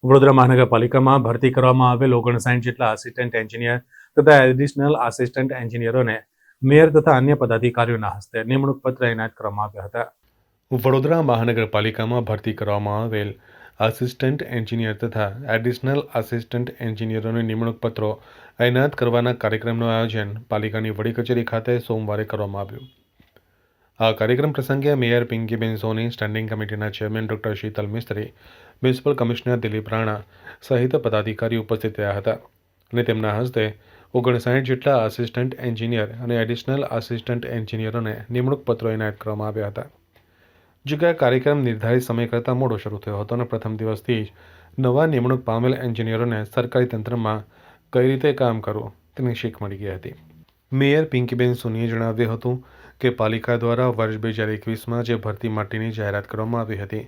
વડોદરા મહાનગરપાલિકામાં ભરતી કરવામાં આવેલ 59 જેટલા આસિસ્ટન્ટ એન્જિનિયર તથા એડિશનલ આસિસ્ટન્ટ એન્જિનિયરોને મેયર તથા અન્ય પદાધિકારીઓના હસ્તે નિમણૂક પત્ર એનાયત કરવામાં આવ્યા હતા. વડોદરા મહાનગરપાલિકામાં ભરતી કરવામાં આવેલ આસિસ્ટન્ટ એન્જિનિયર તથા એડિશનલ આસિસ્ટન્ટ એન્જિનિયરોને નિમણૂક પત્રો એનાયત કરવાના કાર્યક્રમનું આયોજન પાલિકાની વડી કચેરી ખાતે સોમવારે કરવામાં આવ્યું. આ કાર્યક્રમ પ્રસંગે મેયર પિંકીબેન સોની, સ્ટેન્ડિંગ કમિટીના ચેરમેન ડોક્ટર શીતલ મિસ્ત્રી, મ્યુનિસિપલ કમિશનર દિલીપ રાણા સહિત પદાધિકારીઓ ઉપસ્થિત રહ્યા હતા અને તેમના હસ્તે 59 જેટલા આસિસ્ટન્ટ એન્જિનિયર અને એડિશનલ આસિસ્ટન્ટ એન્જિનિયરોને નિમણૂક પત્રો એનાયત કરવામાં આવ્યા હતા. જો કે આ કાર્યક્રમ નિર્ધારિત સમય કરતાં મોડો શરૂ થયો હતો અને પ્રથમ દિવસથી જ નવા નિમણૂક પામેલ એન્જિનિયરોને સરકારી તંત્રમાં કઈ રીતે કામ કરવું તેની શીખ મળી ગઈ હતી. મેયર પિંકીબેન સોનીએ જણાવ્યું હતું કે પાલિકા દ્વારા વર્ષ 2021માં જે ભરતી માટેની જાહેરાત કરવામાં આવી હતી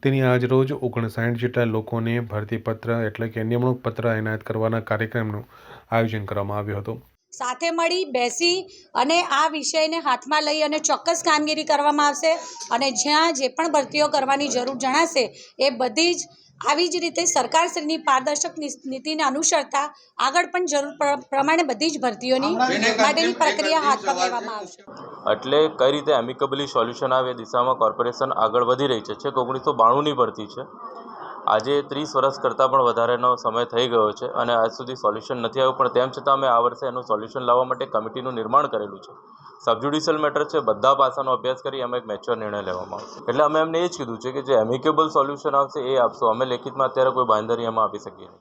તેની આજ રોજ 59 જેટલા લોકોને ભરતીપત્ર એટલે કે નિમણૂક પત્ર એનાયત કરવાના કાર્યક્રમનું આયોજન કરવામાં આવ્યું હતું. સાથે મળી બેસી અને આ વિષયને હાથમાં લઈ અને ચોક્કસ કામગીરી કરવામાં આવશે અને જ્યાં જે પણ ભરતીઓ કરવાની જરૂર જણાશે એ બધી જ આવી જ રીતે સરકારશ્રીની પારદર્શક નીતિને અનુસરતા આગળ પણ જરૂર પ્રમાણે બધી જ ભરતીઓની માટેની પ્રક્રિયા હાથ પર લેવામાં આવશે. એટલે કઈ રીતે એમિકેબલી સોલ્યુશન આવે એ દિશામાં કોર્પોરેશન આગળ વધી રહી છે. 1992ની ભરતી છે. આજે 30 વર્ષ કરતાં પણ વધારેનો સમય થઈ ગયો છે અને આજ સુધી સોલ્યુશન નથી આવ્યું, પણ તેમ છતાં અમે આ વર્ષે એનું સોલ્યુશન લાવવા માટે કમિટીનું નિર્માણ કરેલું છે. સબજ્યુડિશિયલ મેટર છે, બધા પાસાનો અભ્યાસ કરી એમાં એક મેચ્યોર નિર્ણય લેવામાં આવશે. એટલે અમે એમને એ જ કીધું છે કે જે એમિકેબલ સોલ્યુશન આવશે એ આપશો. અમે લેખિતમાં અત્યારે કોઈ બાંયધરી એમાં આપી શકીએ નહીં.